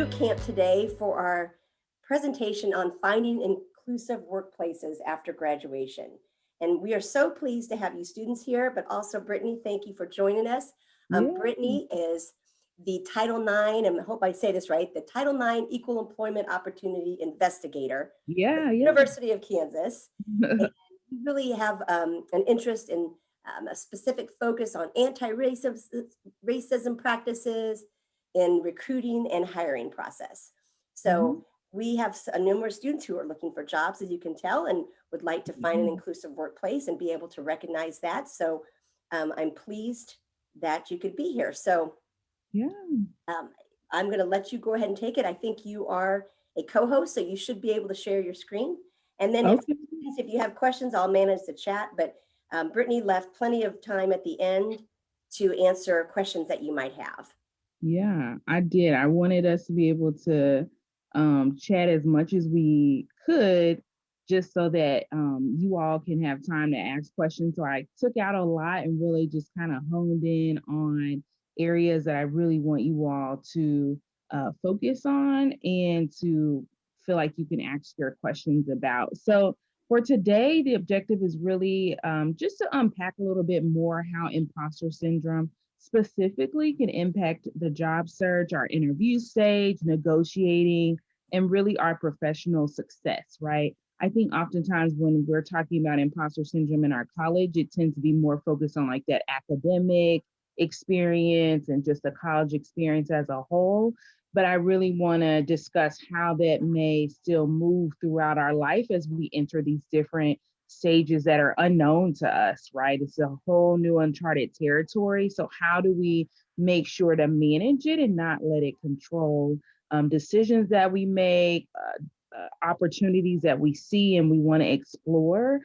boot camp today for our presentation on finding inclusive workplaces after graduation. And we are so pleased to have you students here, but also Brittany, thank you for joining us. Yeah, Brittany is the Title IX, and I hope I say this right, the Title IX Equal Employment Opportunity Investigator for yeah, the yeah. University of Kansas. And you really have an interest in a specific focus on anti-racism practices in recruiting and hiring process. Mhm. So we have a number of students who are looking for jobs, as you can tell, and would like to find an Mhm. inclusive workplace and be able to recognize that. So I'm pleased that you could be here. So Yeah. um, I'm going to let you go ahead and take it. I think you are a co-host, so you should be able to share your screen. And then Okay. if you have questions, I'll manage the chat. But Brittany left plenty of time at the end to answer questions that you might have. Yeah, I did. I wanted us to be able to chat as much as we could just so that you all can have time to ask questions. So I took out a lot and really just kind of honed in on areas that I really want you all to focus on and to feel like you can ask your questions about. So for today, the objective is really just to unpack a little bit more how imposter syndrome specifically can impact the job search, our interview stage, negotiating, and really our professional success, right? I think oftentimes when we're talking about imposter syndrome in our college, it tends to be more focused on like that academic experience and just the college experience as a whole. But I really want to discuss how that may still move throughout our life as we enter these different stages that are unknown to us, right? It's a whole new uncharted territory. So, how do we make sure to manage it and not let it control decisions that we make, opportunities that we see and we want to explore?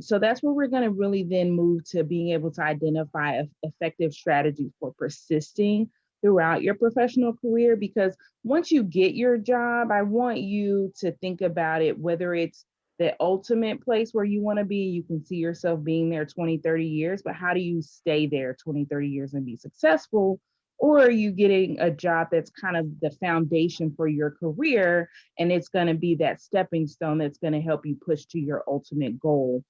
So, that's where we're going to really then move to being able to identify effective strategies for persisting throughout your professional career. Because once you get your job, I want you to think about it, whether it's the ultimate place where you want to be, you can see yourself being there 20, 30 years, but how do you stay there 20, 30 years and be successful? Or are you getting a job that's kind of the foundation for your career and it's going to be that stepping stone that's going to help you push to your ultimate goal,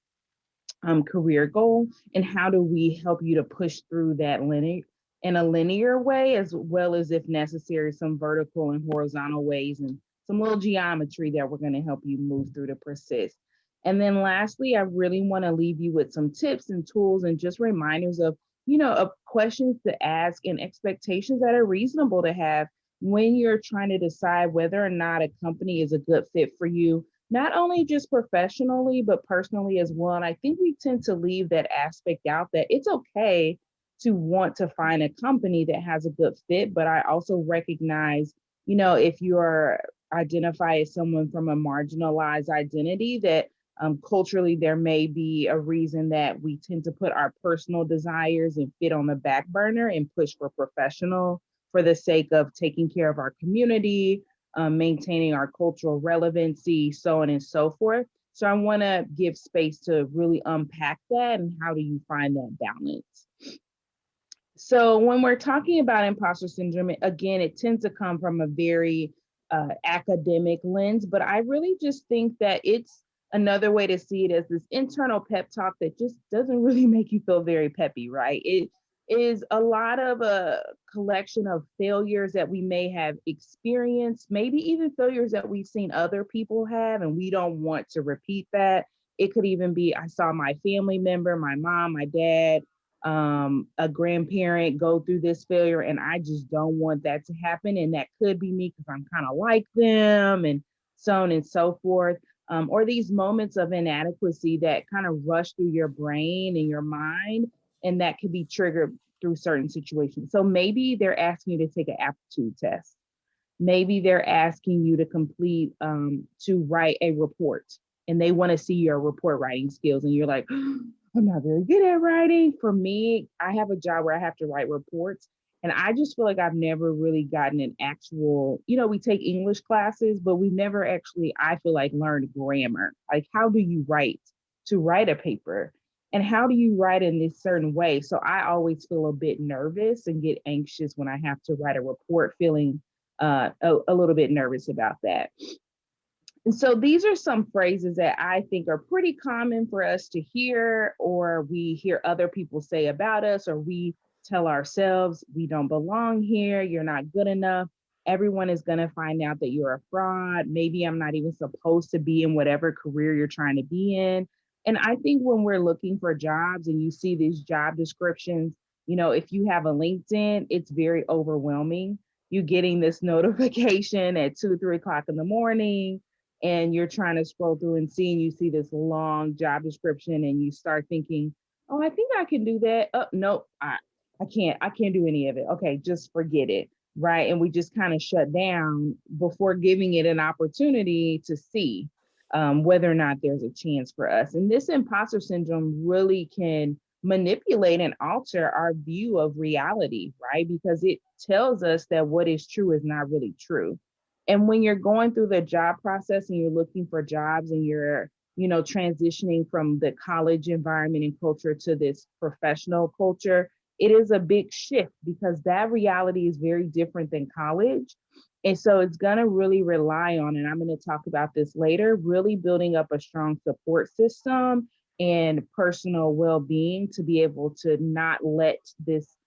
career goal? And how do we help you to push through that linear in a linear way, as well as if necessary, some vertical and horizontal ways and some little geometry that we're going to help you move through to persist. And then lastly, I really want to leave you with some tips and tools and just reminders of, of questions to ask and expectations that are reasonable to have when you're trying to decide whether or not a company is a good fit for you, not only just professionally, but personally as well. And I think we tend to leave that aspect out, that it's okay to want to find a company that has a good fit. But I also recognize, if you're identify as someone from a marginalized identity, that culturally there may be a reason that we tend to put our personal desires and fit on the back burner and push for professional for the sake of taking care of our community, maintaining our cultural relevancy, so on and so forth. So I want to give space to really unpack that and how do you find that balance. So when we're talking about imposter syndrome, again, it tends to come from a very academic lens, but I really just think that it's another way to see it as this internal pep talk that just doesn't really make you feel very peppy, right? It is a lot of a collection of failures that we may have experienced, maybe even failures that we've seen other people have, and we don't want to repeat that. It could even be, I saw my family member, my mom, my dad, a grandparent go through this failure, and I just don't want that to happen. And that could be me because I'm kind of like them, and so on and so forth. Or these moments of inadequacy that kind of rush through your brain and your mind, and that could be triggered through certain situations. So maybe they're asking you to take an aptitude test. Maybe they're asking you to complete to write a report, and they want to see your report writing skills, and you're like, I'm not very good at writing. For me, I have a job where I have to write reports, and I just feel like I've never really gotten an actual, we take English classes, but we've never actually, I feel like, learned grammar. Like, how do you write to write a paper? And how do you write in this certain way? So I always feel a bit nervous and get anxious when I have to write a report, feeling a little bit nervous about that. And so these are some phrases that I think are pretty common for us to hear, or we hear other people say about us, or we tell ourselves, we don't belong here, you're not good enough. Everyone is going to find out that you're a fraud. Maybe I'm not even supposed to be in whatever career you're trying to be in. And I think when we're looking for jobs and you see these job descriptions, if you have a LinkedIn, it's very overwhelming. You getting this notification at 2, 3 o'clock in the morning, and you're trying to scroll through and you see this long job description, and you start thinking, oh, I think I can do that. Oh, no, I can't do any of it. Okay, just forget it. Right. And we just kind of shut down before giving it an opportunity to see whether or not there's a chance for us. And this imposter syndrome really can manipulate and alter our view of reality, right? Because it tells us that what is true is not really true. And when you're going through the job process and you're looking for jobs and you're, transitioning from the college environment and culture to this professional culture, it is a big shift because that reality is very different than college. And so it's going to really rely on, and I'm going to talk about this later, really building up a strong support system and personal well-being to be able to not let this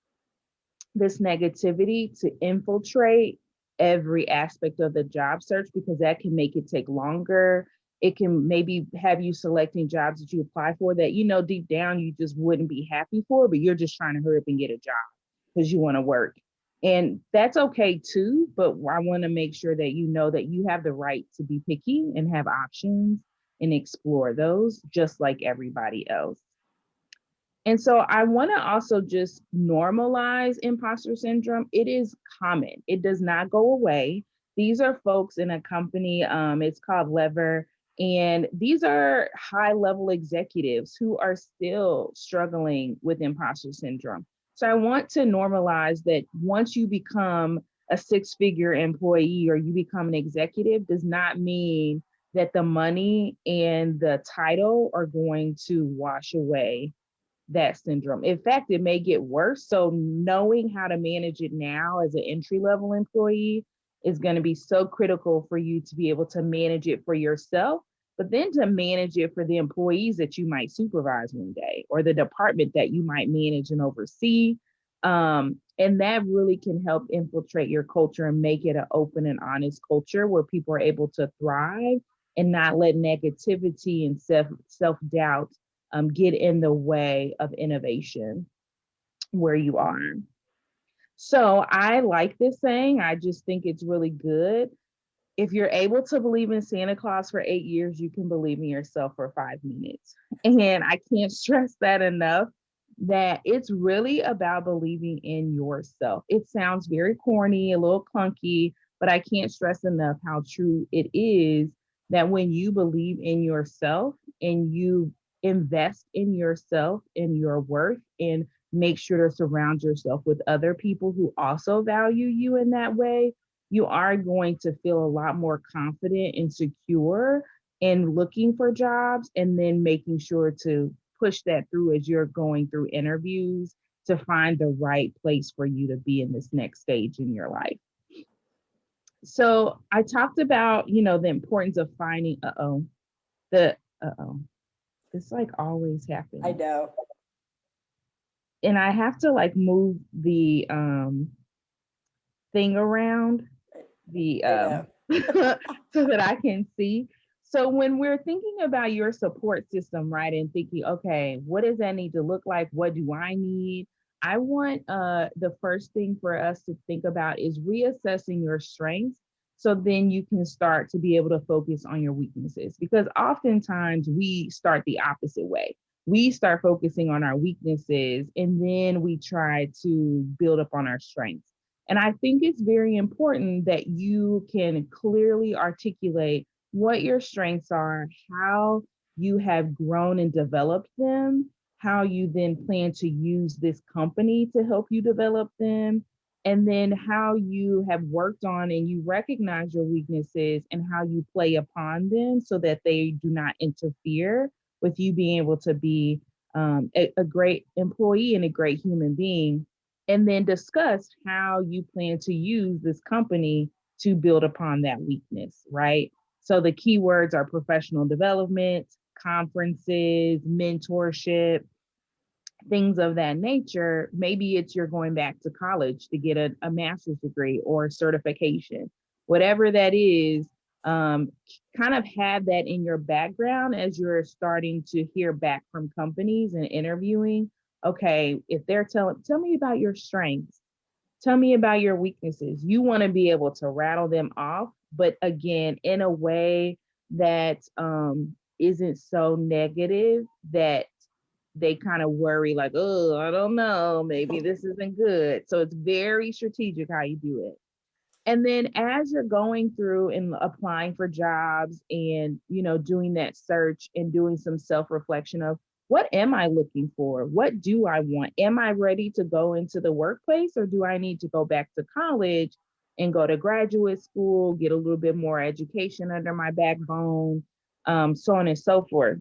negativity to infiltrate every aspect of the job search, because that can make it take longer. It can maybe have you selecting jobs that you apply for that, deep down you just wouldn't be happy for, but you're just trying to hurry up and get a job because you want to work. And that's okay too, but I want to make sure that you know that you have the right to be picky and have options and explore those just like everybody else. And so I want to also just normalize imposter syndrome. It is common. It does not go away. These are folks in a company, it's called Lever, and these are high level executives who are still struggling with imposter syndrome. So I want to normalize that once you become a 6-figure employee or you become an executive does not mean that the money and the title are going to wash away that syndrome. In fact, it may get worse. So knowing how to manage it now as an entry-level employee is going to be so critical for you to be able to manage it for yourself, but then to manage it for the employees that you might supervise one day or the department that you might manage and oversee. And that really can help infiltrate your culture and make it an open and honest culture where people are able to thrive and not let negativity and self-doubt get in the way of innovation where you are. So I like this saying. I just think it's really good. If you're able to believe in Santa Claus for 8 years, you can believe in yourself for 5 minutes. And I can't stress that enough, that it's really about believing in yourself. It sounds very corny, a little clunky, but I can't stress enough how true it is that when you believe in yourself and you invest in yourself and your worth and make sure to surround yourself with other people who also value you in that way, you are going to feel a lot more confident and secure in looking for jobs and then making sure to push that through as you're going through interviews to find the right place for you to be in this next stage in your life. So I talked about, the importance of finding, it's like always happening. I know. And I have to like move the thing around the so that I can see. So when we're thinking about your support system, right, and thinking, okay, what does that need to look like? What do I need? I want the first thing for us to think about is reassessing your strengths. So then you can start to be able to focus on your weaknesses, because oftentimes we start the opposite way. We start focusing on our weaknesses and then we try to build up on our strengths. And I think it's very important that you can clearly articulate what your strengths are, how you have grown and developed them, how you then plan to use this company to help you develop them, and then how you have worked on and you recognize your weaknesses and how you play upon them so that they do not interfere with you being able to be a great employee and a great human being. And then discuss how you plan to use this company to build upon that weakness, right? So the keywords are professional development, conferences, mentorship, things of that nature. Maybe it's you're going back to college to get a master's degree or certification, whatever that is. um, Kind of have that in your background as you're starting to hear back from companies and interviewing. Okay, if they're tell me about your strengths, tell me about your weaknesses. You want to be able to rattle them off, but again, in a way that isn't so negative that they kind of worry, like, oh, I don't know, maybe this isn't good. So it's very strategic how you do it. And then as you're going through and applying for jobs and, doing that search and doing some self-reflection of what am I looking for? What do I want? Am I ready to go into the workplace, or do I need to go back to college and go to graduate school, get a little bit more education under my backbone, so on and so forth.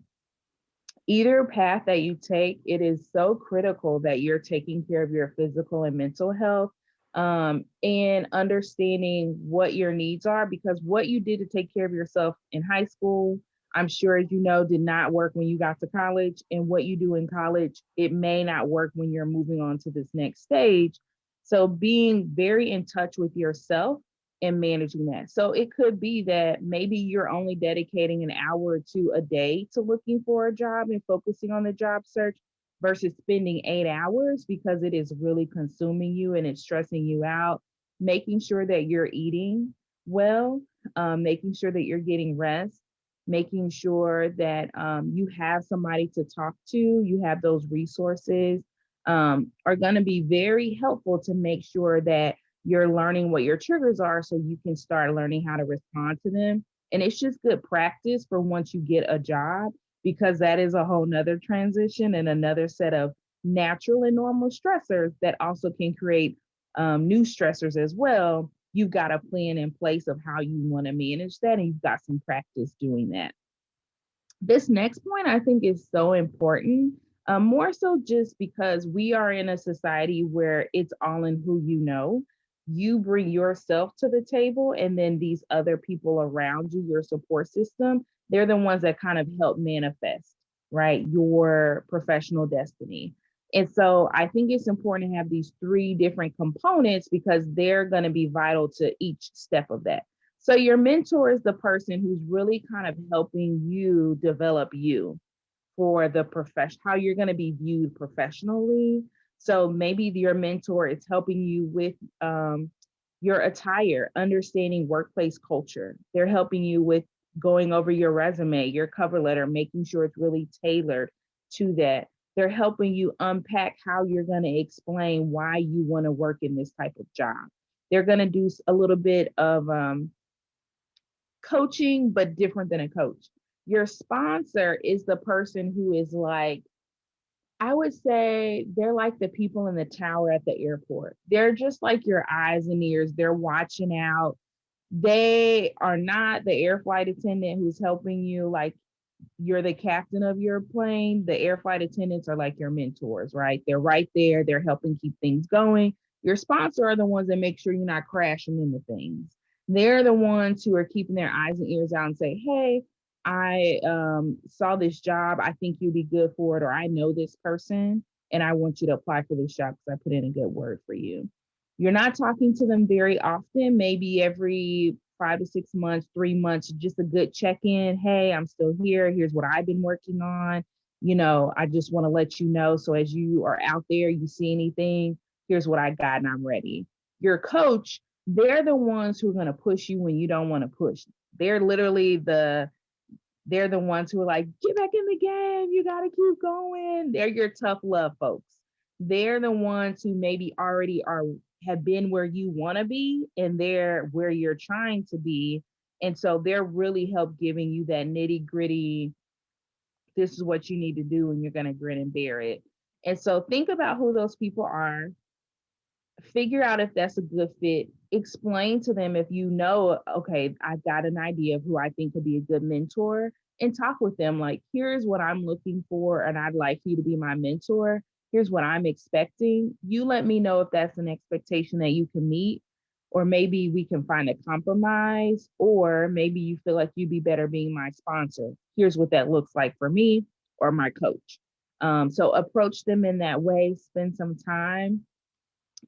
Either path that you take, it is so critical that you're taking care of your physical and mental health, and understanding what your needs are, because what you did to take care of yourself in high school, I'm sure, as you know, did not work when you got to college. And what you do in college, it may not work when you're moving on to this next stage. So being very in touch with yourself and managing that. So it could be that maybe you're only dedicating an hour or two a day to looking for a job and focusing on the job search versus spending 8 hours, because it is really consuming you and it's stressing you out. Making sure that you're eating well, making sure that you're getting rest, making sure that you have somebody to talk to, you have those resources, are going to be very helpful to make sure that you're learning what your triggers are so you can start learning how to respond to them. And it's just good practice for once you get a job, because that is a whole nother transition and another set of natural and normal stressors that also can create new stressors as well. You've got a plan in place of how you want to manage that, and you've got some practice doing that. This next point I think is so important, more so just because we are in a society where it's all in who you know. You bring yourself to the table, and then these other people around you, your support system, they're the ones that kind of help manifest, right, your professional destiny. And so I think it's important to have these three different components because they're going to be vital to each step of that. So your mentor is the person who's really kind of helping you develop you for the profession, how you're going to be viewed professionally. So maybe your mentor is helping you with your attire, understanding workplace culture. They're helping you with going over your resume, your cover letter, making sure it's really tailored to that. They're helping you unpack how you're going to explain why you want to work in this type of job. They're going to do a little bit of coaching, but different than a coach. Your sponsor is the person who is like, I would say they're like the people in the tower at the airport. They're just like your eyes and ears. They're watching out. They are not the air flight attendant who's helping you, like you're the captain of your plane. The air flight attendants are like your mentors, right? They're right there. They're helping keep things going. Your sponsor are the ones that make sure you're not crashing into things. They're the ones who are keeping their eyes and ears out and say, hey, I saw this job. I think you'd be good for it. Or I know this person and I want you to apply for this job because I put in a good word for you. You're not talking to them very often, maybe every 5 to 6 months, 3 months, just a good check-in. Hey, I'm still here. Here's what I've been working on. I just want to let you know. So as you are out there, you see anything, here's what I got and I'm ready. Your coach, they're the ones who are going to push you when you don't want to push. They're literally they're the ones who are like, get back in the game. You got to keep going. They're your tough love folks. They're the ones who maybe already have been where you want to be and they're where you're trying to be. And so they're really help giving you that nitty gritty. This is what you need to do and you're going to grin and bear it. And so think about who those people are, figure out if that's a good fit, explain to them if you know, okay, I've got an idea of who I think could be a good mentor, and talk with them like, here's what I'm looking for, and I'd like you to be my mentor. Here's what I'm expecting. You let me know if that's an expectation that you can meet, or maybe we can find a compromise, or maybe you feel like you'd be better being my sponsor. Here's what that looks like for me or my coach. So approach them in that way, spend some time.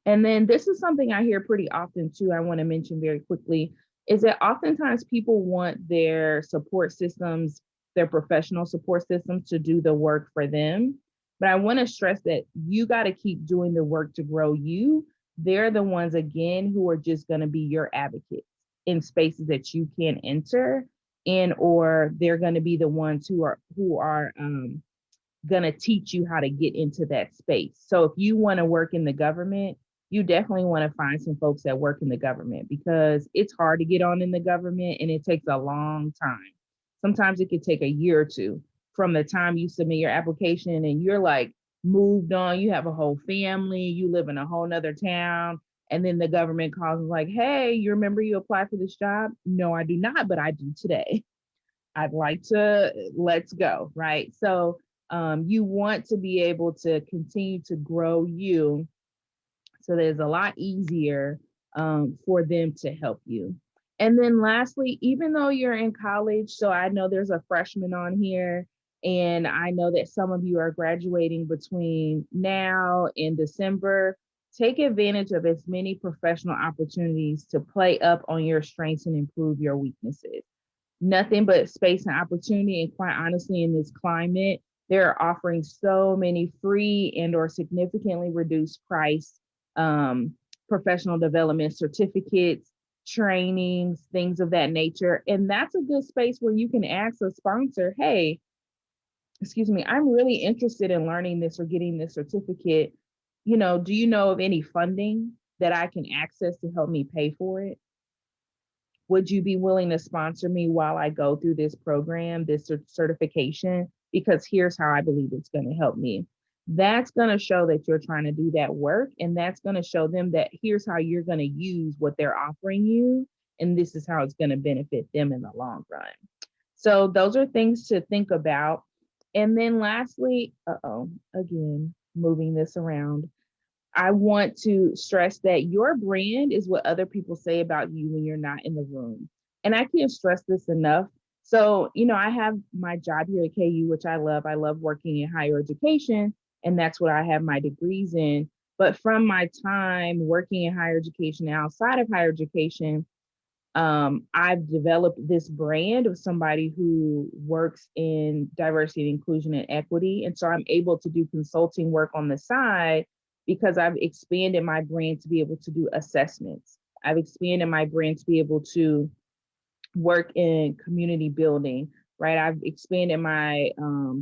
And then this is something I hear pretty often too, I want to mention very quickly, is that oftentimes people want their support systems, their professional support systems to do the work for them. But I want to stress that you got to keep doing the work to grow you. They're the ones, again, who are just going to be your advocates in spaces that you can enter, and or they're going to be the ones who are going to teach you how to get into that space. So if you want to work in the government, you definitely want to find some folks that work in the government, because it's hard to get on in the government and it takes a long time. Sometimes it could take a year or two from the time you submit your application and you're like moved on, you have a whole family, you live in a whole nother town, and then the government calls and like, hey, you remember you applied for this job? No, I do not, but I do today. I'd like to, let's go, right? So you want to be able to continue to grow you, so that it's a lot easier for them to help you. And then lastly, even though you're in college, so I know there's a freshman on here, and I know that some of you are graduating between now and December, take advantage of as many professional opportunities to play up on your strengths and improve your weaknesses. Nothing but space and opportunity. And quite honestly, in this climate, they're offering so many free and or significantly reduced price professional development certificates, trainings, things of that nature. And that's a good space where you can ask a sponsor, hey, excuse me, I'm really interested in learning this or getting this certificate. You know, do you know of any funding that I can access to help me pay for it? Would you be willing to sponsor me while I go through this program, this certification? Because here's how I believe it's going to help me. That's going to show that you're trying to do that work. And that's going to show them that here's how you're going to use what they're offering you. And this is how it's going to benefit them in the long run. So those are things to think about. And then lastly, again, moving this around, I want to stress that your brand is what other people say about you when you're not in the room. And I can't stress this enough. So, you know, I have my job here at KU, which I love. I love working in higher education, and that's what I have my degrees in. But from my time working in higher education and outside of higher education, I've developed this brand of somebody who works in diversity and inclusion and equity. And so I'm able to do consulting work on the side because I've expanded my brand to be able to do assessments. I've expanded my brand to be able to work in community building, right? I've expanded my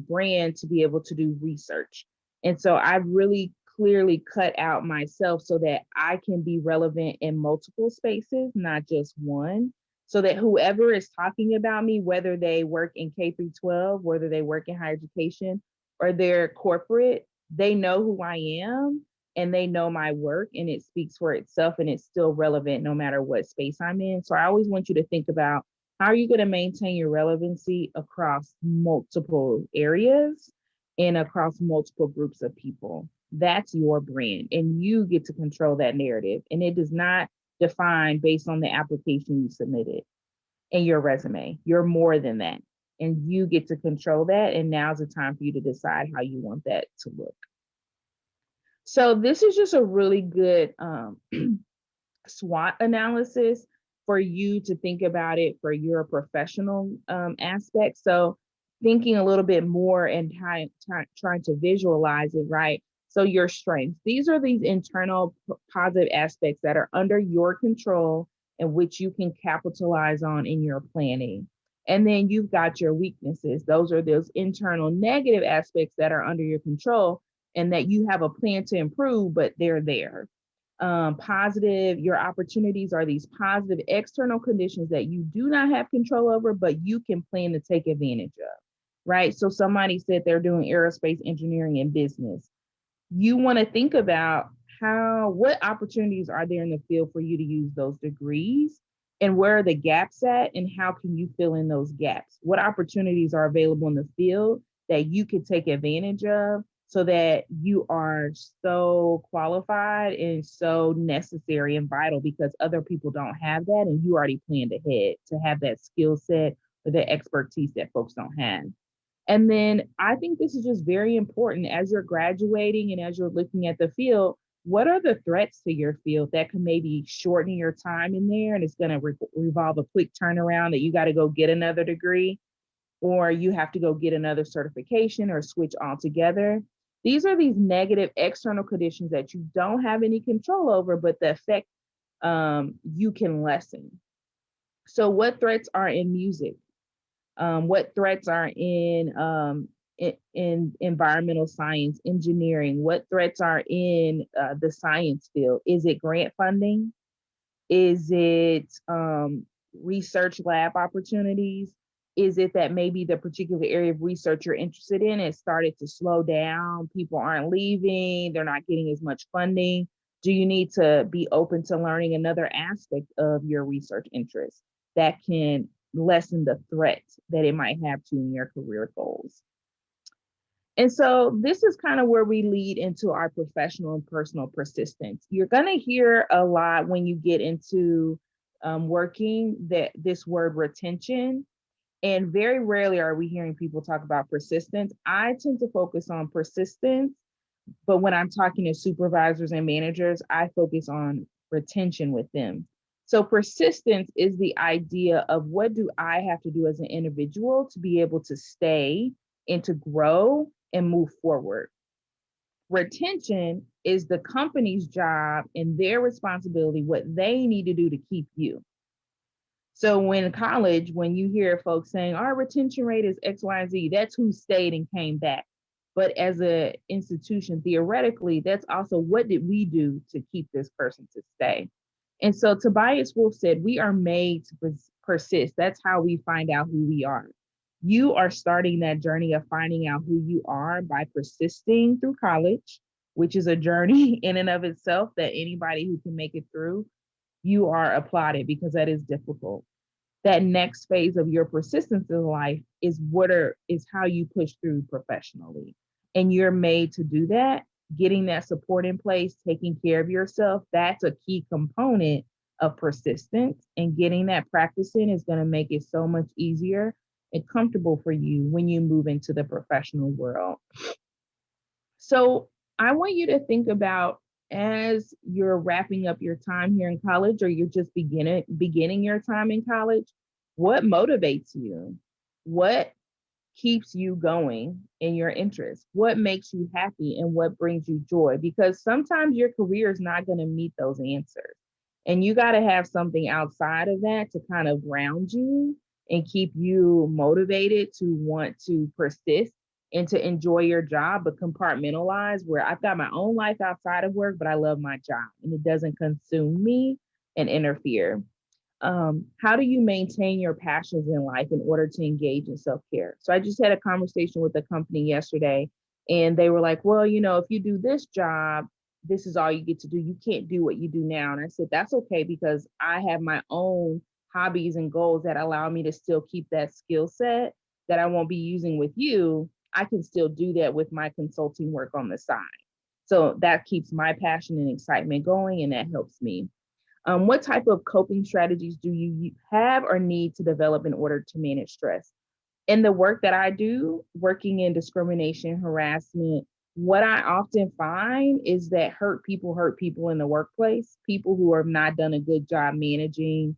brand to be able to do research. And so I've really clearly cut out myself so that I can be relevant in multiple spaces, not just one, so that whoever is talking about me, whether they work in K through 12, whether they work in higher education or they're corporate, they know who I am and they know my work, and it speaks for itself, and it's still relevant no matter what space I'm in. So I always want you to think about, how are you going to maintain your relevancy across multiple areas and across multiple groups of people? That's your brand, and you get to control that narrative. And it does not define based on the application you submitted and your resume. You're more than that, and you get to control that. And now's the time for you to decide how you want that to look. So this is just a really good SWOT analysis for you to think about it for your professional aspect. So thinking a little bit more and trying to visualize it, right? So your strengths, these are these internal positive aspects that are under your control and which you can capitalize on in your planning. And then you've got your weaknesses. Those are those internal negative aspects that are under your control and that you have a plan to improve, but they're there. Positive, your opportunities are these positive external conditions that you do not have control over, but you can plan to take advantage of, right? So somebody said they're doing aerospace engineering and business. You want to think about what opportunities are there in the field for you to use those degrees, and where are the gaps at, and how can you fill in those gaps? What opportunities are available in the field that you can take advantage of so that you are so qualified and so necessary and vital because other people don't have that and you already planned ahead to have that skill set or the expertise that folks don't have. And then I think this is just very important as you're graduating and as you're looking at the field. What are the threats to your field that can maybe shorten your time in there and it's going to revolve a quick turnaround that you got to go get another degree or you have to go get another certification or switch altogether? These are these negative external conditions that you don't have any control over, but the effect you can lessen. So, what threats are in music? What threats are in environmental science, engineering? What threats are in the science field? Is it grant funding? Is it research lab opportunities? Is it that maybe the particular area of research you're interested in has started to slow down? People aren't leaving, they're not getting as much funding. Do you need to be open to learning another aspect of your research interest that can lessen the threat that it might have to your career goals? And so this is kind of where we lead into our professional and personal persistence. You're going to hear a lot when you get into working that this word retention, and very rarely are we hearing people talk about persistence. I tend to focus on persistence, but when I'm talking to supervisors and managers, I focus on retention with them. So persistence is the idea of what do I have to do as an individual to be able to stay and to grow and move forward. Retention is the company's job and their responsibility, what they need to do to keep you. So when in college, when you hear folks saying our retention rate is X, Y, and Z, that's who stayed and came back. But as an institution, theoretically, that's also what did we do to keep this person to stay? And so Tobias Wolff said, we are made to persist. That's how we find out who we are. You are starting that journey of finding out who you are by persisting through college, which is a journey in and of itself that anybody who can make it through, you are applauded because that is difficult. That next phase of your persistence in life is how you push through professionally. And you're made to do that. Getting that support in place, taking care of yourself, that's a key component of persistence. And getting that practice in is going to make it so much easier and comfortable for you when you move into the professional world. So I want you to think about, as you're wrapping up your time here in college, or you're just beginning your time in college, what motivates you? What keeps you going in your interest? What makes you happy and what brings you joy? Because sometimes your career is not going to meet those answers. And you got to have something outside of that to kind of ground you and keep you motivated to want to persist and to enjoy your job, but compartmentalize where I've got my own life outside of work, but I love my job and it doesn't consume me and interfere. How do you maintain your passions in life in order to engage in self-care? So I just had a conversation with a company yesterday and they were like, well, if you do this job, this is all you get to do. You can't do what you do now. And I said, that's okay, because I have my own hobbies and goals that allow me to still keep that skill set that I won't be using with you. I can still do that with my consulting work on the side. So that keeps my passion and excitement going, and that helps me. What type of coping strategies do you have or need to develop in order to manage stress? In the work that I do, working in discrimination, harassment, what I often find is that hurt people in the workplace. People who have not done a good job managing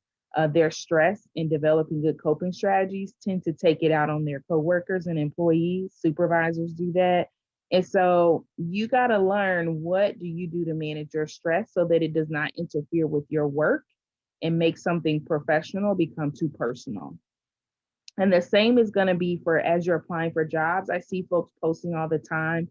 their stress and developing good coping strategies tend to take it out on their coworkers and employees. Supervisors do that. And so you got to learn, what do you do to manage your stress so that it does not interfere with your work and make something professional become too personal. And the same is going to be for as you're applying for jobs. I see folks posting all the time,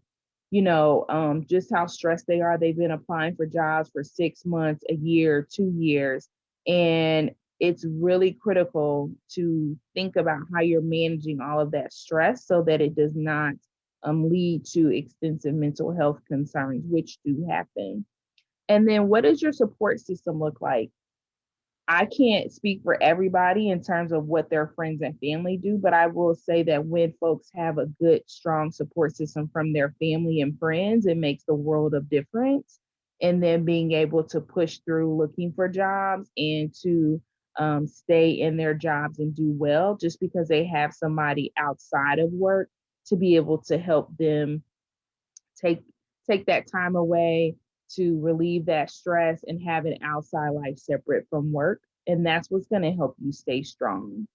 just how stressed they are. They've been applying for jobs for 6 months, a year, 2 years. And it's really critical to think about how you're managing all of that stress so that it does not lead to extensive mental health concerns, which do happen. And then what does your support system look like? I can't speak for everybody in terms of what their friends and family do, but I will say that when folks have a good, strong support system from their family and friends, it makes the world of difference. And then being able to push through looking for jobs and to stay in their jobs and do well, just because they have somebody outside of work to be able to help them take take that time away to relieve that stress and have an outside life separate from work. And that's what's going to help you stay strong.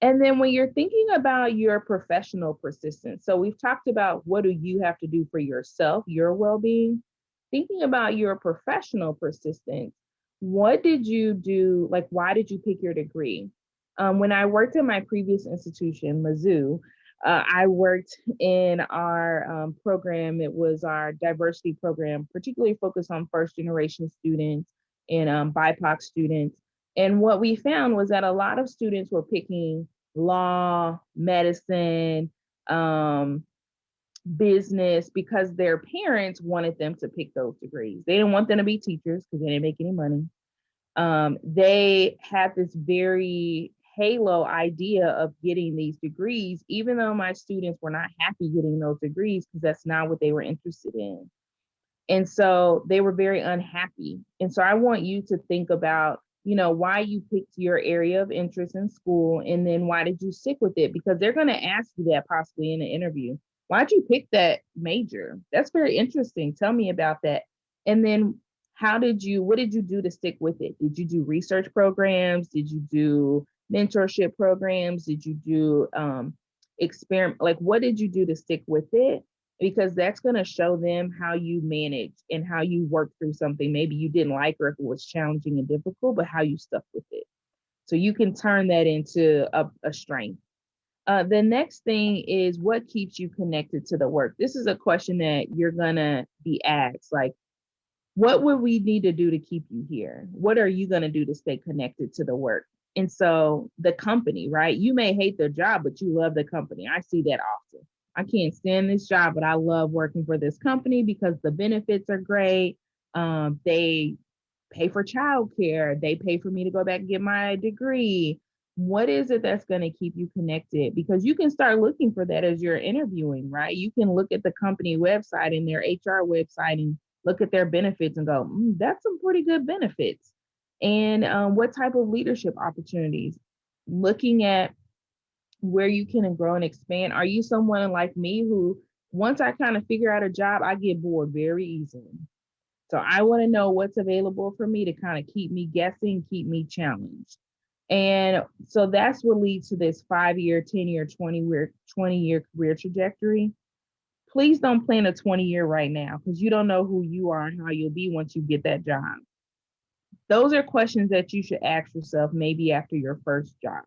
And then when you're thinking about your professional persistence, so we've talked about what do you have to do for yourself, your well-being. Thinking about your professional persistence, what did you do? Like, why did you pick your degree? When I worked at my previous institution, Mizzou, I worked in our program. It was our diversity program, particularly focused on first generation students and BIPOC students. And what we found was that a lot of students were picking law, medicine, business because their parents wanted them to pick those degrees. They didn't want them to be teachers because they didn't make any money. They had this very halo idea of getting these degrees, even though my students were not happy getting those degrees because that's not what they were interested in. And so they were very unhappy. And so I want you to think about, why you picked your area of interest in school, and then why did you stick with it? Because they're going to ask you that possibly in an interview. Why'd you pick that major? That's very interesting. Tell me about that. And then what did you do to stick with it? Did you do research programs? Did you do mentorship programs? Did you do experiment? Like, what did you do to stick with it? Because that's going to show them how you manage and how you work through something maybe you didn't like, or if it was challenging and difficult, but how you stuck with it. So you can turn that into a strength. The next thing is, what keeps you connected to the work? This is a question that you're going to be asked. Like, what would we need to do to keep you here? What are you going to do to stay connected to the work? And so the company, right? You may hate the job, but you love the company. I see that often. I can't stand this job, but I love working for this company because the benefits are great. They pay for childcare. They pay for me to go back and get my degree. What is it that's going to keep you connected? Because you can start looking for that as you're interviewing, right? You can look at the company website and their HR website and look at their benefits and go, that's some pretty good benefits. And what type of leadership opportunities? Looking at where you can grow and expand. Are you someone like me who, once I kind of figure out a job, I get bored very easily? So I want to know what's available for me to kind of keep me guessing, keep me challenged. And so that's what leads to this 5-year, 10-year, 20-year career trajectory. Please don't plan a 20-year right now, because you don't know who you are and how you'll be once you get that job. Those are questions that you should ask yourself maybe after your first job.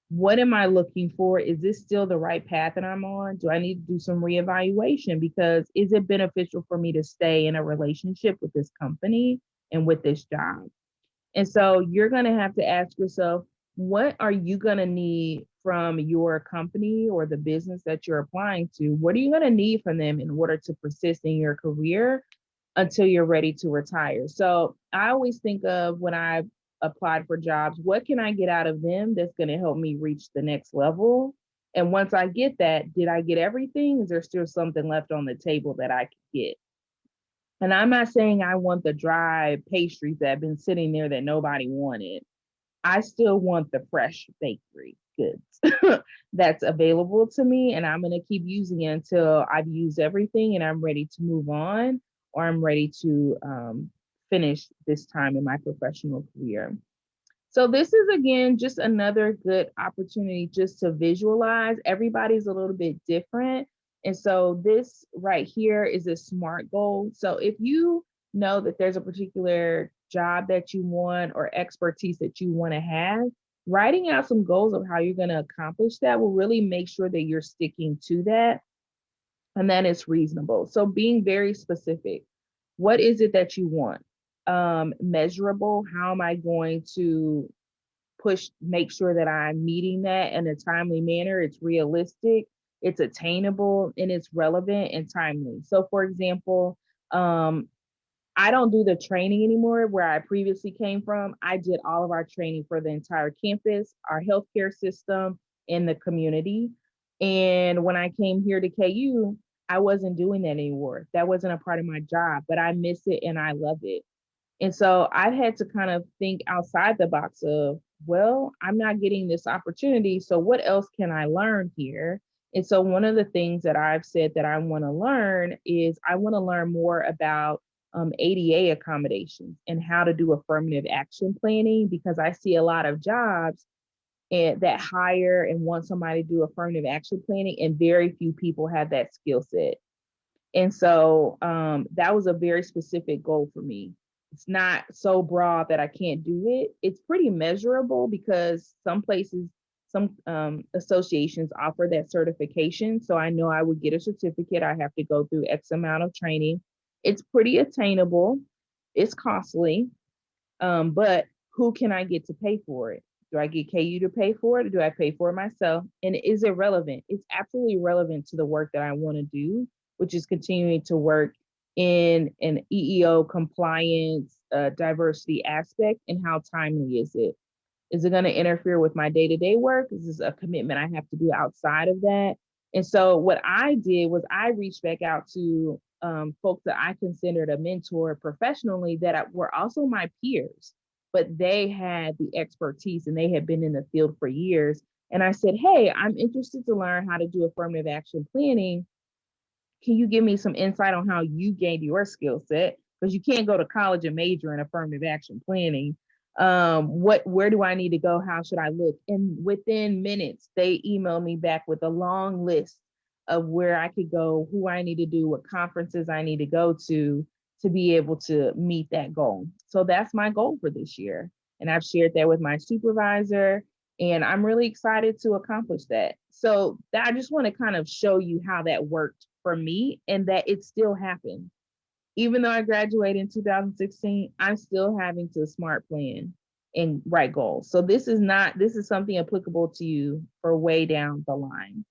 What am I looking for? Is this still the right path that I'm on? Do I need to do some reevaluation? Because is it beneficial for me to stay in a relationship with this company and with this job? And so you're going to have to ask yourself, what are you going to need from your company or the business that you're applying to? What are you going to need from them in order to persist in your career until you're ready to retire? So I always think of, when I applied for jobs, what can I get out of them that's going to help me reach the next level? And once I get that, did I get everything? Is there still something left on the table that I could get? And I'm not saying I want the dry pastries that have been sitting there that nobody wanted. I still want the fresh bakery goods that's available to me. And I'm going to keep using it until I've used everything and I'm ready to move on, or I'm ready to finish this time in my professional career. So this is, again, just another good opportunity just to visualize. Everybody's a little bit different. And so this right here is a SMART goal. So if you know that there's a particular job that you want or expertise that you want to have, writing out some goals of how you're going to accomplish that will really make sure that you're sticking to that and that it's reasonable. So being very specific. What is it that you want? Measurable. How am I going to make sure that I'm meeting that in a timely manner? It's realistic, it's attainable, and it's relevant and timely. So for example, I don't do the training anymore where I previously came from. I did all of our training for the entire campus, our healthcare system, and the community. And when I came here to KU, I wasn't doing that anymore. That wasn't a part of my job, but I miss it and I love it. And so I've had to kind of think outside the box of, well, I'm not getting this opportunity. So what else can I learn here? And so one of the things that I've said that I want to learn is I want to learn more about ADA accommodations and how to do affirmative action planning, because I see a lot of jobs that hire and want somebody to do affirmative action planning, and very few people have that skill set. And so that was a very specific goal for me. It's not so broad that I can't do it. It's pretty measurable because some places, some associations offer that certification. So I know I would get a certificate. I have to go through X amount of training. It's pretty attainable. It's costly, but who can I get to pay for it? Do I get KU to pay for it, or do I pay for it myself? And is it relevant? It's absolutely relevant to the work that I want to do, which is continuing to work in an EEO compliance, diversity aspect, and how timely is it? Is it going to interfere with my day-to-day work? Is this a commitment I have to do outside of that? And so what I did was I reached back out to folks that I considered a mentor professionally that were also my peers, but they had the expertise and they had been in the field for years. And I said, hey, I'm interested to learn how to do affirmative action planning. Can you give me some insight on how you gained your skill set? Because you can't go to college and major in affirmative action planning. Where do I need to go? How should I look? And within minutes, they emailed me back with a long list of where I could go, who I need to do, what conferences I need to go to be able to meet that goal. So that's my goal for this year. And I've shared that with my supervisor, and I'm really excited to accomplish that. So I just want to kind of show you how that worked for me and that it still happened. Even though I graduated in 2016, I'm still having to smart plan and write goals. So this is something applicable to you for way down the line.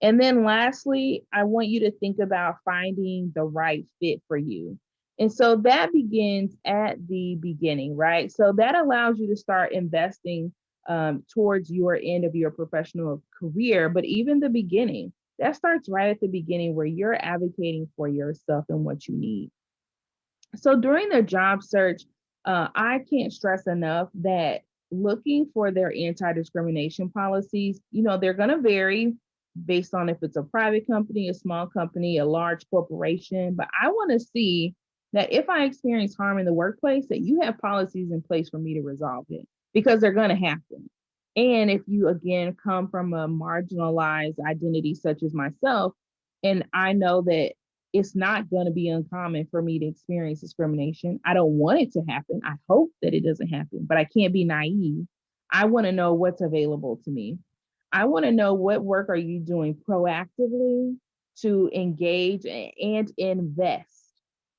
And then lastly, I want you to think about finding the right fit for you. And so that begins at the beginning, right? So that allows you to start investing towards your end of your professional career, but even the beginning, that starts right at the beginning where you're advocating for yourself and what you need. So during their job search, I can't stress enough that looking for their anti-discrimination policies, they're going to vary based on if it's a private company, a small company, a large corporation. But I want to see that if I experience harm in the workplace, that you have policies in place for me to resolve it, because they're going to happen. And if you, again, come from a marginalized identity such as myself, and I know that it's not going to be uncommon for me to experience discrimination. I don't want it to happen. I hope that it doesn't happen, but I can't be naive. I want to know what's available to me. I want to know, what work are you doing proactively to engage and invest,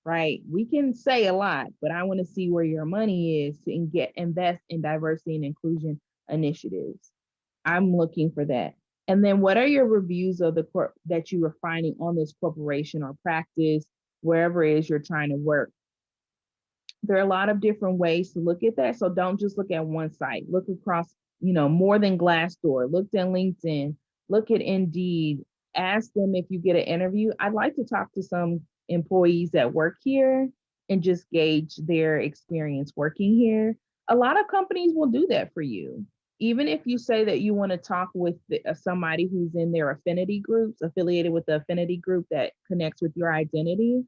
right? We can say a lot, but I want to see where your money is to invest in diversity and inclusion initiatives. I'm looking for that. And then what are your reviews of the corp that you are finding on this corporation or practice, wherever it is you're trying to work? There are a lot of different ways to look at that. So don't just look at one site. Look across, more than Glassdoor. Look at LinkedIn. Look at Indeed. Ask them if you get an interview. I'd like to talk to some employees that work here and just gauge their experience working here. A lot of companies will do that for you. Even if you say that you want to talk with somebody who's in their affinity groups, affiliated with the affinity group that connects with your identity,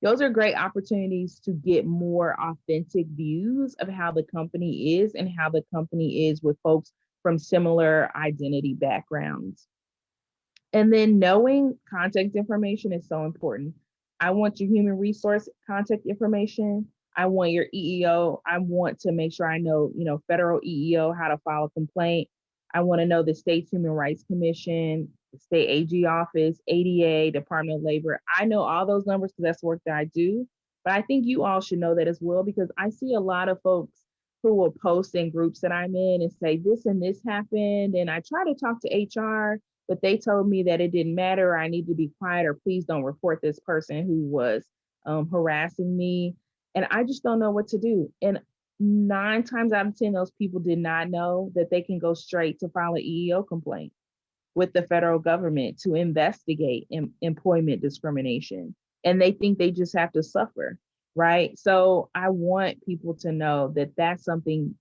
those are great opportunities to get more authentic views of how the company is and how the company is with folks from similar identity backgrounds. And then knowing contact information is so important. I want your human resource contact information. I want your EEO. I want to make sure I know, federal EEO, how to file a complaint. I want to know the state's Human Rights Commission, the state AG office, ADA, Department of Labor. I know all those numbers because that's the work that I do. But I think you all should know that as well, because I see a lot of folks who will post in groups that I'm in and say this and this happened. And I try to talk to HR, but they told me that it didn't matter, or I need to be quiet, or please don't report this person who was harassing me. and I just don't know what to do. And 9 times out of 10, those people did not know that they can go straight to file an EEO complaint with the federal government to investigate employment discrimination. And they think they just have to suffer, right? So I want people to know that that's something,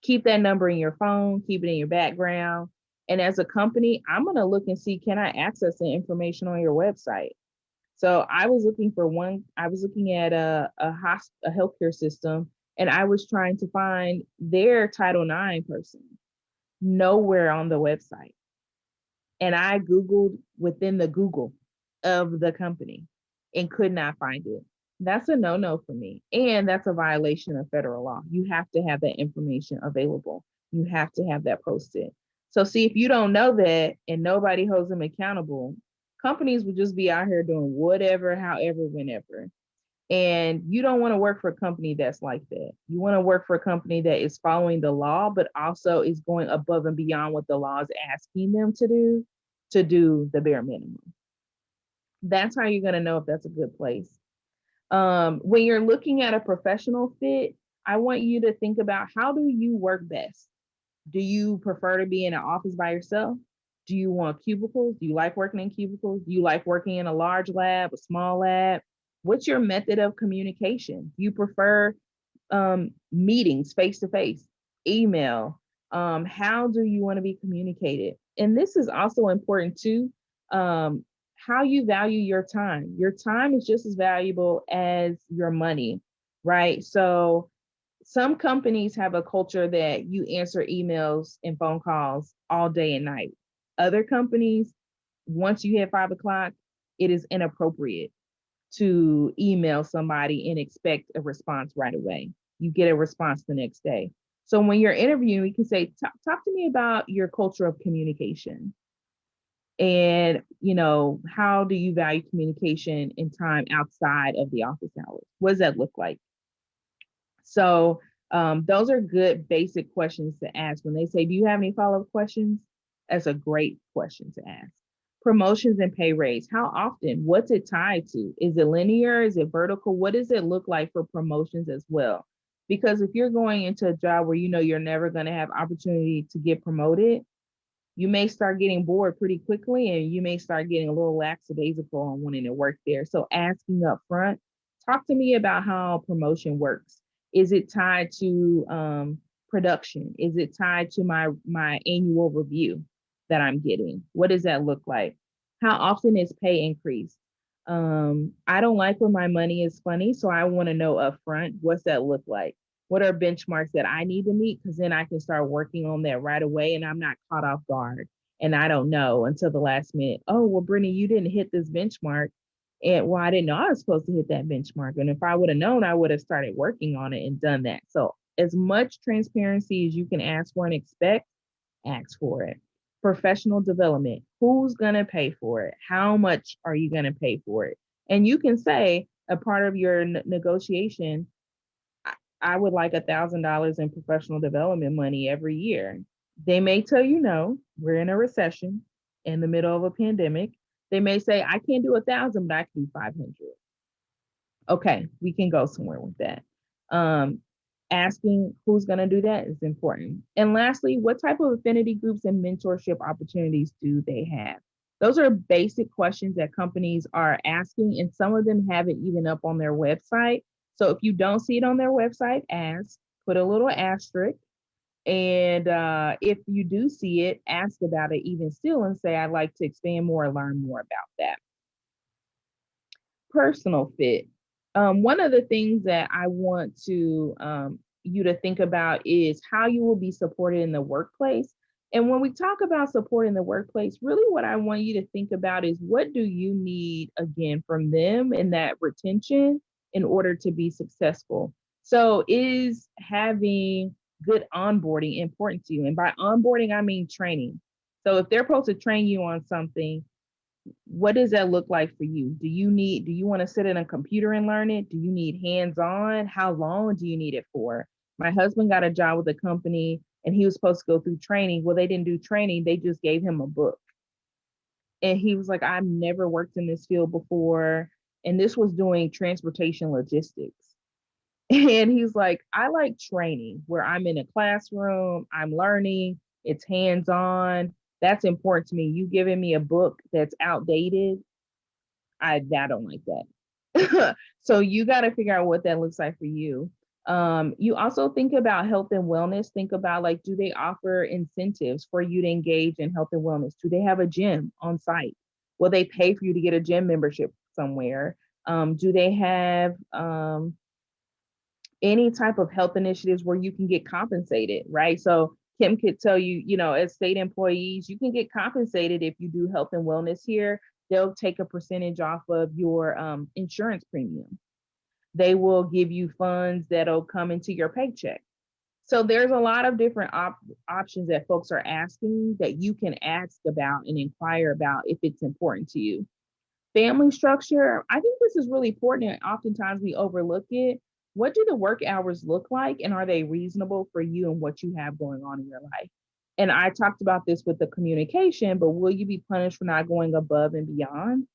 keep that number in your phone, keep it in your background. And as a company, I'm going to look and see, can I access the information on your website? So I was looking for one, I was looking at a healthcare system, and I was trying to find their Title IX person, nowhere on the website. And I Googled within the Google of the company and could not find it. That's a no-no for me. And that's a violation of federal law. You have to have that information available. You have to have that posted. So see, if you don't know that and nobody holds them accountable, companies will just be out here doing whatever, however, whenever. And you don't want to work for a company that's like that. You want to work for a company that is following the law, but also is going above and beyond what the law is asking them to do the bare minimum. That's how you're going to know if that's a good place. When you're looking at a professional fit, I want you to think about, how do you work best? Do you prefer to be in an office by yourself? Do you want cubicles? Do you like working in cubicles? Do you like working in a large lab, a small lab? What's your method of communication? Do you prefer meetings face to face, email? How do you want to be communicated? And this is also important too. How you value your time. Your time is just as valuable as your money, right? So some companies have a culture that you answer emails and phone calls all day and night. Other companies, once you hit 5 o'clock, it is inappropriate to email somebody and expect a response right away. You get a response the next day. So when you're interviewing, you can say, talk to me about your culture of communication. And, how do you value communication and time outside of the office hours? What does that look like? So those are good basic questions to ask. When they say, do you have any follow-up questions? That's a great question to ask. Promotions and pay raise. How often? What's it tied to? Is it linear? Is it vertical? What does it look like for promotions as well? Because if you're going into a job where you're never going to have opportunity to get promoted, you may start getting bored pretty quickly, and you may start getting a little lackadaisical on wanting to work there. So asking up front, talk to me about how promotion works. Is it tied to production? Is it tied to my annual review that I'm getting? What does that look like? How often is pay increased? I don't like when my money is funny, so I want to know upfront, what's that look like? What are benchmarks that I need to meet? Because then I can start working on that right away, and I'm not caught off guard. And I don't know until the last minute, oh, well, Brittany, you didn't hit this benchmark. And well, I didn't know I was supposed to hit that benchmark. And if I would have known, I would have started working on it and done that. So as much transparency as you can ask for and expect, ask for it. Professional development. Who's going to pay for it? How much are you going to pay for it? And you can say, a part of your negotiation, I would like $1,000 in professional development money every year. They may tell you no, we're in a recession in the middle of a pandemic. They may say, I can't do 1,000, but I can do 500. Okay, we can go somewhere with that. Asking who's going to do that is important. And lastly, what type of affinity groups and mentorship opportunities do they have? Those are basic questions that companies are asking, and some of them have it even up on their website. So if you don't see it on their website, ask, put a little asterisk. And if you do see it, ask about it even still and say, I'd like to expand more or learn more about that. Personal fit. One of the things that I want to you to think about is how you will be supported in the workplace. And when we talk about support in the workplace, really what I want you to think about is, what do you need again from them in that retention in order to be successful? So is having good onboarding important to you? And by onboarding, I mean training. So if they're supposed to train you on something, what does that look like for you? Do you want to sit in a computer and learn it? Do you need hands-on? How long do you need it for? My husband got a job with a company and he was supposed to go through training. Well, they didn't do training. They just gave him a book. And he was like, I've never worked in this field before. And this was doing transportation logistics. And he's like, I like training where I'm in a classroom, I'm learning, it's hands-on. That's important to me. You giving me a book that's outdated, I don't like that. So you got to figure out what that looks like for you. You also think about health and wellness. Think about, like, do they offer incentives for you to engage in health and wellness? Do they have a gym on site? Will they pay for you to get a gym membership somewhere? Do they have any type of health initiatives where you can get compensated, right? So Kim could tell you, as state employees, you can get compensated if you do health and wellness here. They'll take a percentage off of your insurance premium. They will give you funds that'll come into your paycheck. So there's a lot of different options that folks are asking that you can ask about and inquire about if it's important to you. Family structure, I think this is really important, and oftentimes we overlook it. What do the work hours look like, and are they reasonable for you and what you have going on in your life? And I talked about this with the communication, but will you be punished for not going above and beyond?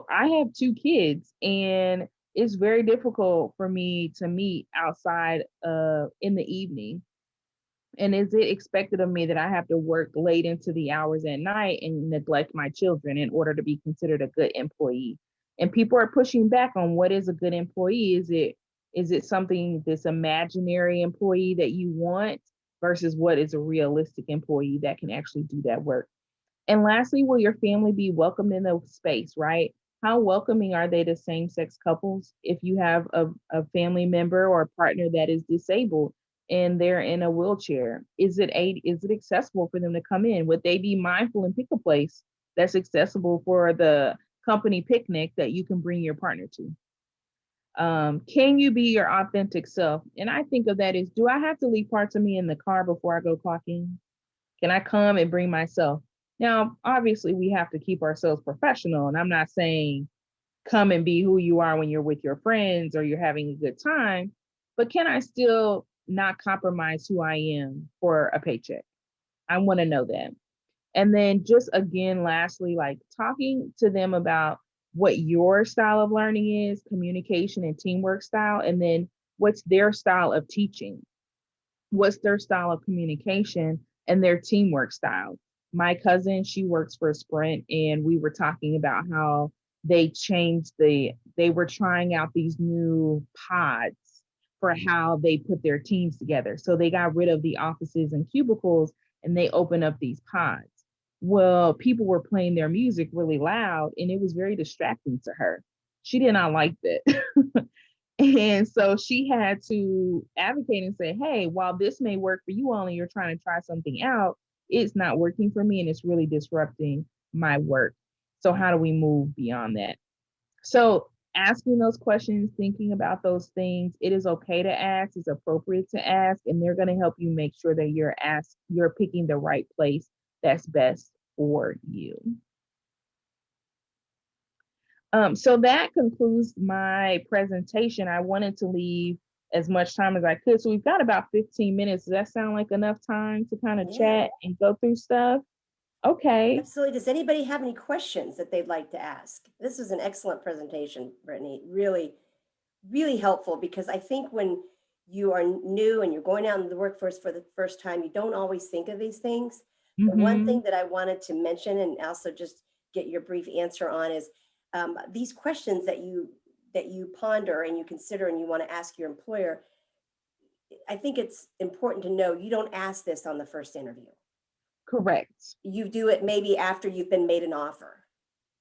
I have 2 kids, and it's very difficult for me to meet outside in the evening. And is it expected of me that I have to work late into the hours at night and neglect my children in order to be considered a good employee? And people are pushing back on what is a good employee. Is it something, this imaginary employee that you want, versus what is a realistic employee that can actually do that work? And lastly, will your family be welcomed in the space, right? How welcoming are they to same-sex couples? If you have a family member or a partner that is disabled and they're in a wheelchair, is it accessible for them to come in? Would they be mindful and pick a place that's accessible for the company picnic that you can bring your partner to? Can you be your authentic self? And I think of that as, do I have to leave parts of me in the car before I go clock in? Can I come and bring myself? Now, obviously, we have to keep ourselves professional. And I'm not saying come and be who you are when you're with your friends or you're having a good time, but can I still not compromise who I am for a paycheck? I want to know that. And then just again, lastly, like talking to them about what your style of learning is, communication and teamwork style, and then what's their style of teaching, what's their style of communication, and their teamwork style. My cousin, she works for Sprint, and we were talking about how they were trying out these new pods for how they put their teams together. So they got rid of the offices and cubicles and they opened up these pods. Well, people were playing their music really loud and it was very distracting to her. She did not like that. And so she had to advocate and say, hey, while this may work for you all and you're trying to try something out, it's not working for me and it's really disrupting my work. So how do we move beyond that? So asking those questions, thinking about those things, it is okay to ask, it's appropriate to ask, and they're going to help you make sure that you're picking the right place that's best for you. So that concludes my presentation. I wanted to leave as much time as I could. So we've got about 15 minutes. Does that sound like enough time to kind of chat and go through stuff? Okay. Absolutely. Does anybody have any questions that they'd like to ask? This was an excellent presentation, Brittany. Really, really helpful, because I think when you are new and you're going out into the workforce for the first time, you don't always think of these things. The one thing that I wanted to mention and also just get your brief answer on is these questions that you ponder and you consider and you want to ask your employer. I think it's important to know you don't ask this on the first interview. Correct. You do it maybe after you've been made an offer.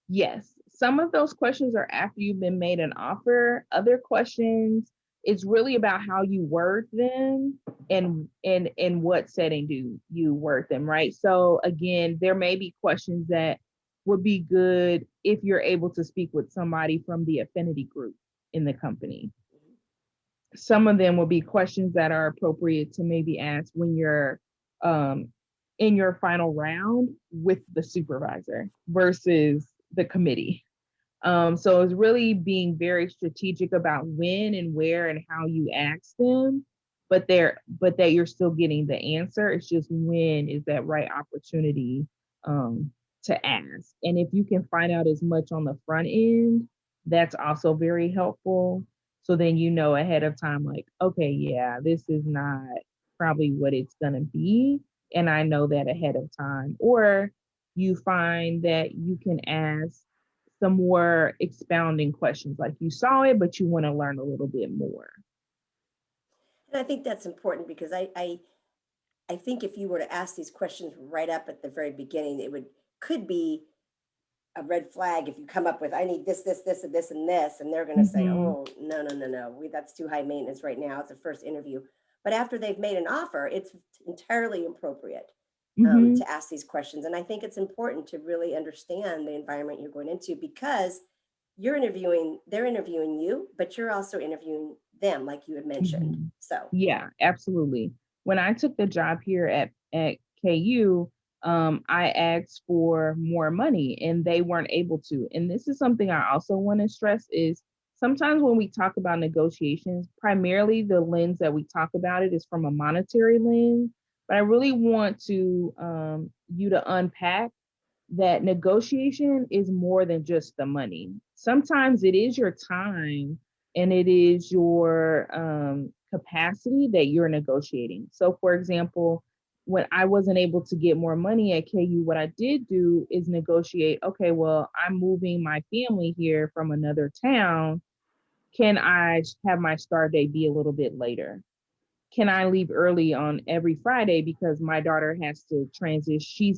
Yes. Some of those questions are after you've been made an offer. Other questions, it's really about how you word them and in what setting do you word them, right? So again, there may be questions that would be good if you're able to speak with somebody from the affinity group in the company. Some of them will be questions that are appropriate to maybe ask when you're in your final round with the supervisor versus the committee. So it's really being very strategic about when and where and how you ask them, but that you're still getting the answer. It's just when is that right opportunity to ask. And if you can find out as much on the front end, that's also very helpful. So then you know ahead of time, like, okay, yeah, this is not probably what it's gonna be. And I know that ahead of time. Or you find that you can ask some more expounding questions, like you saw it, but you want to learn a little bit more. And I think that's important because I think if you were to ask these questions right up at the very beginning, it would could be a red flag if you come up with, I need this, and this, and this, and they're going to say, Hmm. oh, no, no, no, no, that's too high maintenance right now. It's a first interview. But after they've made an offer, it's entirely appropriate Hmm. to ask these questions. And I think it's important to really understand the environment you're going into because they're interviewing you, but you're also interviewing them, like you had mentioned. Hmm. So, Yeah, absolutely. When I took the job here at KU, I asked for more money and they weren't able to. And this is something I also want to stress is sometimes when we talk about negotiations, primarily the lens that we talk about it is from a monetary lens. But I really want to you to unpack that negotiation is more than just the money. Sometimes it is your time and it is your capacity that you're negotiating. So, for example, when I wasn't able to get more money at KU, what I did do is negotiate, okay, well, I'm moving my family here from another town. Can I have my start date be a little bit later? Can I leave early on every Friday because my daughter has to transition?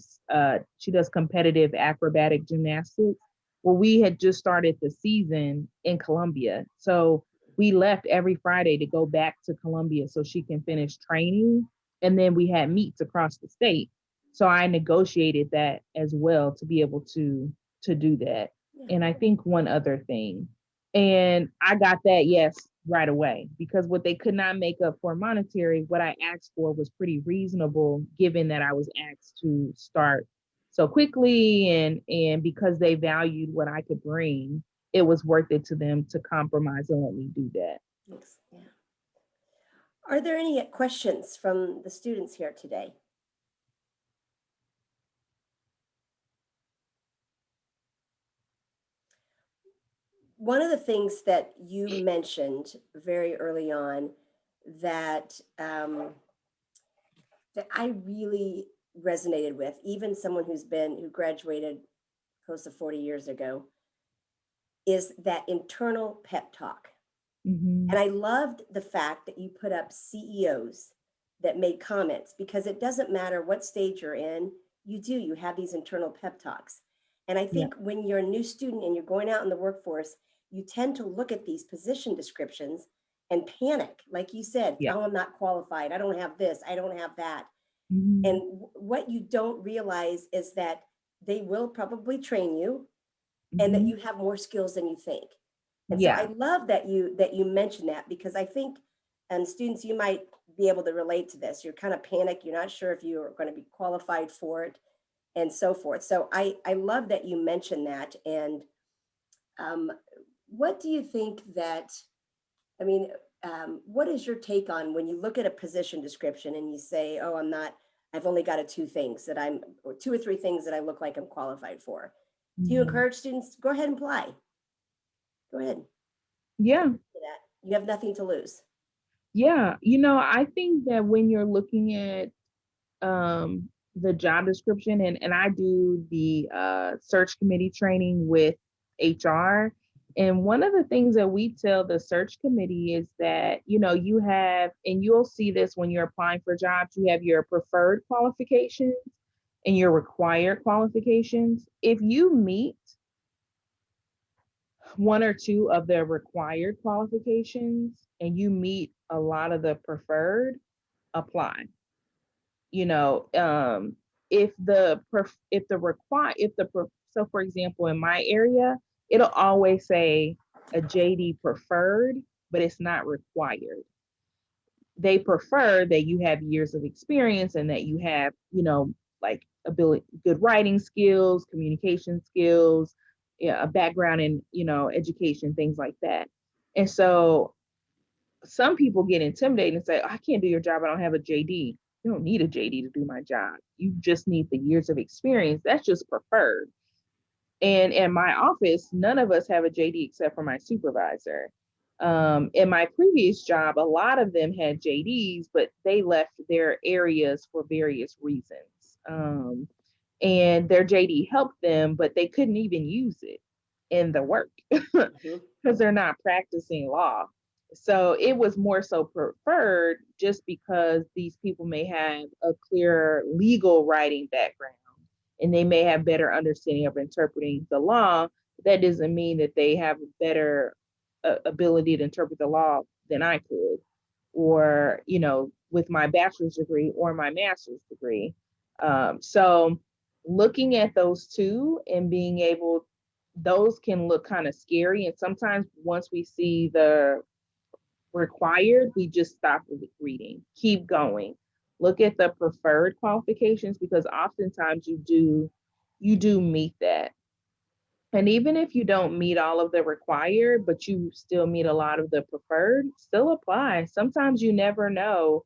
She does competitive acrobatic gymnastics. Well, we had just started the season in Columbia. So we left every Friday to go back to Columbia so she can finish training. And then we had meets across the state. So I negotiated that as well to be able to do that. yeah. And I think one other thing, and I got that yes right away because what they could not make up for monetary, what I asked for was pretty reasonable given that I was asked to start so quickly and because they valued what I could bring, it was worth it to them to compromise and let me do that. Thanks. Yeah. Are there any questions from the students here today? One of the things that you mentioned very early on that that I really resonated with, even someone who graduated close to 40 years ago, is that internal pep talk. Mm-hmm. And I loved the fact that you put up CEOs that made comments because it doesn't matter what stage you're in, you have these internal pep talks. And I Yeah. think when you're a new student and you're going out in the workforce, you tend to look at these position descriptions and panic. Like you said, Yeah. oh, I'm not qualified. I don't have this. I don't have that. Mm-hmm. And what you don't realize is that they will probably train you and that Mm-hmm. you have more skills than you think. And so I Yeah. love that you mentioned that because I think students, you might be able to relate to this. You're kind of panicked. You're not sure if you're going to be qualified for it and so forth. So I love that you mentioned that. And um, what do you think that, I mean, what is your take on when you look at a position description and you say, oh, I've only got or two or three things that I look like I'm qualified for. Do you Mm-hmm. encourage students, go ahead and apply? Go ahead. Yeah. That. You have nothing to lose. Yeah. I think that when you're looking at the job description and I do the search committee training with HR. And one of the things that we tell the search committee is that, you have, and you'll see this when you're applying for jobs, you have your preferred qualifications and your required qualifications. If you meet one or two of the required qualifications and you meet a lot of the preferred, apply. you know if the if the require if the so for example in my area it'll always say a JD preferred, but it's not required. They prefer that you have years of experience and that you have like ability, good writing skills, communication skills, yeah, a background in education, things like that. And so some people get intimidated and say, oh, I can't do your job. I don't have a JD. You don't need a JD to do my job. You just need the years of experience. That's just preferred. And in my office, none of us have a JD except for my supervisor. In my previous job, a lot of them had JDs, but they left their areas for various reasons. And their JD helped them, but they couldn't even use it in the work Mhm. because they're not practicing law. So it was more so preferred just because these people may have a clear legal writing background and they may have better understanding of interpreting the law. That doesn't mean that they have a better ability to interpret the law than I could, or, with my bachelor's degree or my master's degree. So looking at those two and being able, those can look kind of scary. And sometimes once we see the required, we just stop reading, keep going. Look at the preferred qualifications because oftentimes you do meet that. And even if you don't meet all of the required, but you still meet a lot of the preferred, still apply. Sometimes you never know,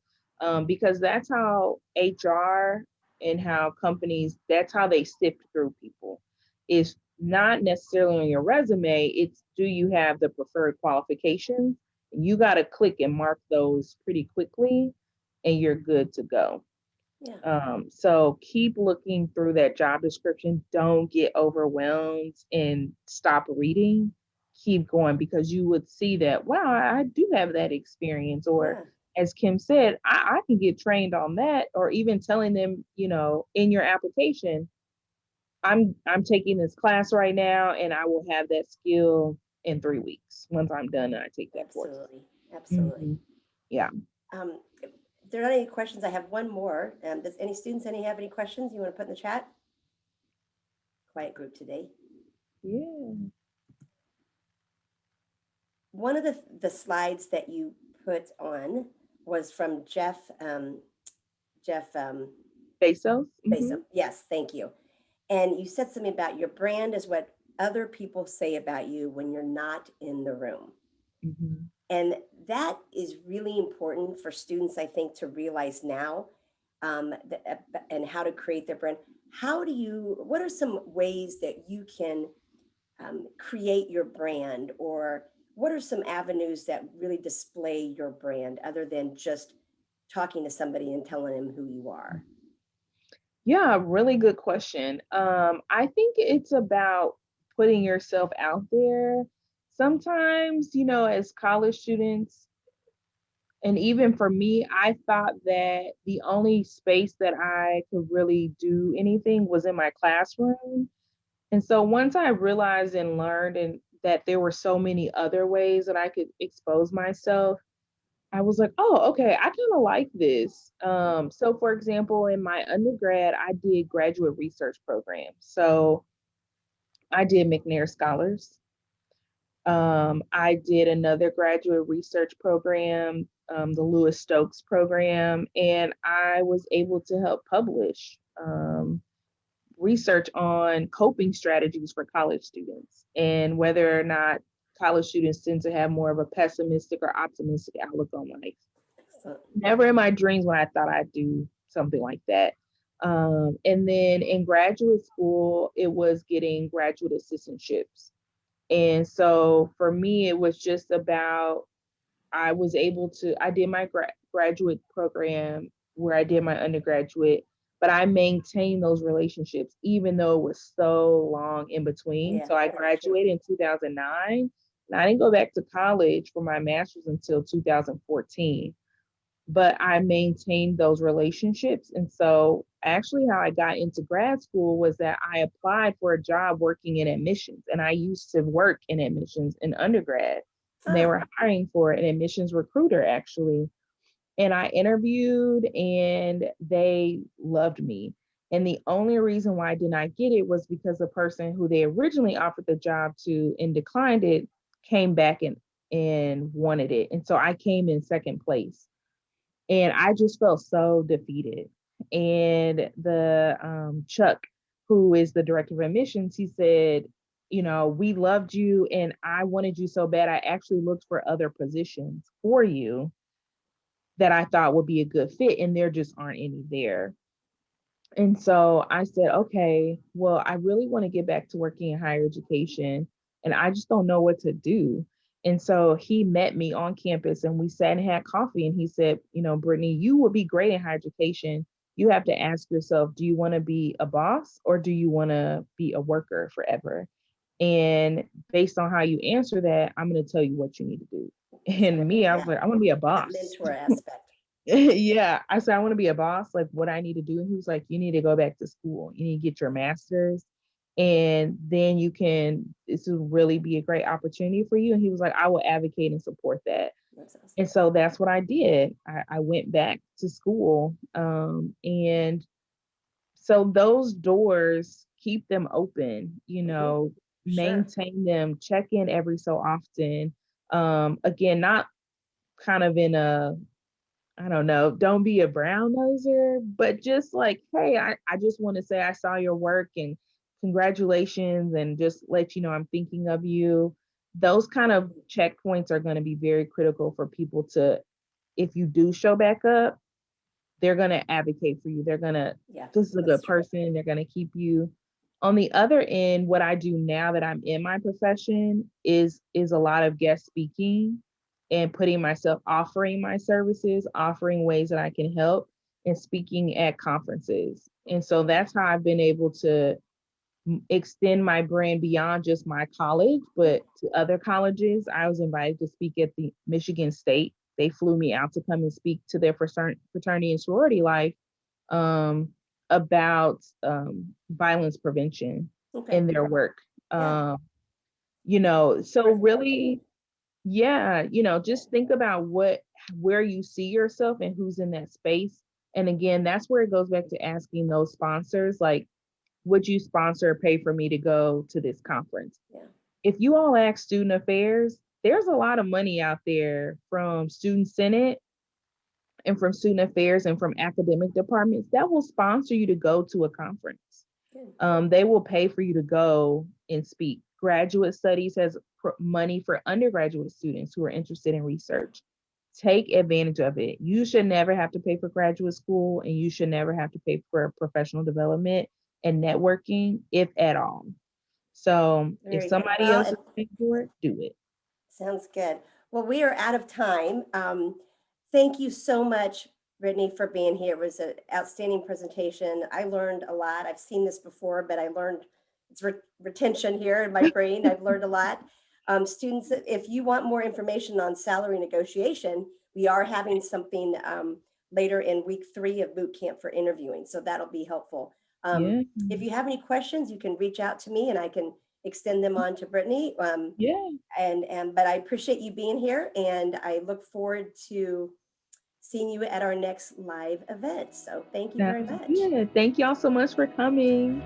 because that's how HR and how companies, that's how they sift through people. It's not necessarily on your resume, it's do you have the preferred qualifications? You got to click and mark those pretty quickly, and you're good to go. Yeah. So keep looking through that job description. Don't get overwhelmed and stop reading. Keep going because you would see that, wow, I do have that experience. Or Yeah. as Kim said, I can get trained on that. Or even telling them, in your application, I'm taking this class right now and I will have that skill in 3 weeks. Once I'm done and I take that course. Absolutely. Absolutely. Mhm. Yeah. If there are not any questions, I have one more. Does any students have any questions you want to put in the chat? Quiet group today. Yeah. One of the slides that you put on was from Jeff Bezos. Bezos. Yes, thank you. And you said something about your brand is what other people say about you when you're not in the room. Mhm. And that is really important for students, I think, to realize now, and how to create their brand. What are some ways that you can create your brand, or what are some avenues that really display your brand other than just talking to somebody and telling them who you are? Yeah, really good question. I think it's about putting yourself out there. Sometimes, as college students, and even for me, I thought that the only space that I could really do anything was in my classroom. And so once I realized and learned and that there were so many other ways that I could expose myself, I was like, oh, okay, I kind of like this. So for example, in my undergrad, I did graduate research programs. So I did McNair Scholars. I did another graduate research program, the Lewis Stokes program, and I was able to help publish research on coping strategies for college students and whether or not college students tend to have more of a pessimistic or optimistic outlook on life. So, Never in my dreams when I thought I'd do something like that. And then in graduate school, it was getting graduate assistantships. And so for me, it was just about, I did my graduate program where I did my undergraduate, but I maintained those relationships even though it was so long in between. yeah, So I that's true. graduated in 2009, and I didn't go back to college for my master's until 2014, but I maintained those relationships. And so actually how I got into grad school was that I applied for a job working in admissions, and I used to work in admissions in undergrad. And they Ah, were hiring for an admissions recruiter actually. And I interviewed and they loved me. And the only reason why I did not get it was because the person who they originally offered the job to and declined it came back and wanted it. And so I came in second place, and I just felt so defeated. And the Chuck, who is the director of admissions, he said, we loved you and I wanted you so bad. I actually looked for other positions for you that I thought would be a good fit, and there just aren't any there. And so I said, okay, well, I really want to get back to working in higher education, and I just don't know what to do. And so he met me on campus and we sat and had coffee. And he said, Brittany, you would be great in higher education. You have to ask yourself, do you want to be a boss or do you want to be a worker forever? And based on how you answer that, I'm going to tell you what you need to do. And me, I was like, I want to be a That boss. mentor aspect. Yeah. I said, I want to be a boss, like what I need to do. And he was like, you need to go back to school. You need to get your master's. And then this will really be a great opportunity for you. And he was like, I will advocate and support that. That's awesome. And so that's what I did. I went back to school. And so those doors, keep them open, Sure. maintain them, check in every so often. Again, not kind of in a, I don't know, don't be a brown noser, but just like, hey, I just want to say I saw your work and congratulations and just let you know I'm thinking of you. Those kind of checkpoints are going to be very critical for people to, if you do show back up, they're going to advocate for you. They're going to, Yeah, this is a that's good true. person. They're going to keep you. On the other end, what I do now that I'm in my profession is a lot of guest speaking and putting myself, offering my services, offering ways that I can help and speaking at conferences. And so that's how I've been able to extend my brand beyond just my college, but to other colleges. I was invited to speak at the Michigan State. They flew me out to come and speak to their fraternity and sorority life about violence prevention Okay. in their work. Yeah. So really, yeah, just think about where you see yourself and who's in that space. And again, that's where it goes back to asking those sponsors, like, would you sponsor or pay for me to go to this conference? Yeah. If you all ask student affairs, there's a lot of money out there from Student Senate and from student affairs and from academic departments that will sponsor you to go to a conference. Good. They will pay for you to go and speak. Graduate Studies has money for undergraduate students who are interested in research. Take advantage of it. You should never have to pay for graduate school, and you should never have to pay for professional development and networking, if at all. So if Very good. somebody Well, else is paying for it, do it. sounds good. Well, we are out of time. Thank you so much, Brittany, for being here. It was an outstanding presentation. I learned a lot. I've seen this before, but I learned it's retention here in my brain. I've learned a lot. Students, if you want more information on salary negotiation, we are having something later in week 3 of boot camp for interviewing. So that'll be helpful. Yeah. If you have any questions, you can reach out to me and I can extend them on to Brittany. Yeah. But I appreciate you being here and I look forward to seeing you at our next live event. So thank you very Sounds much. good. Thank y'all so much for coming.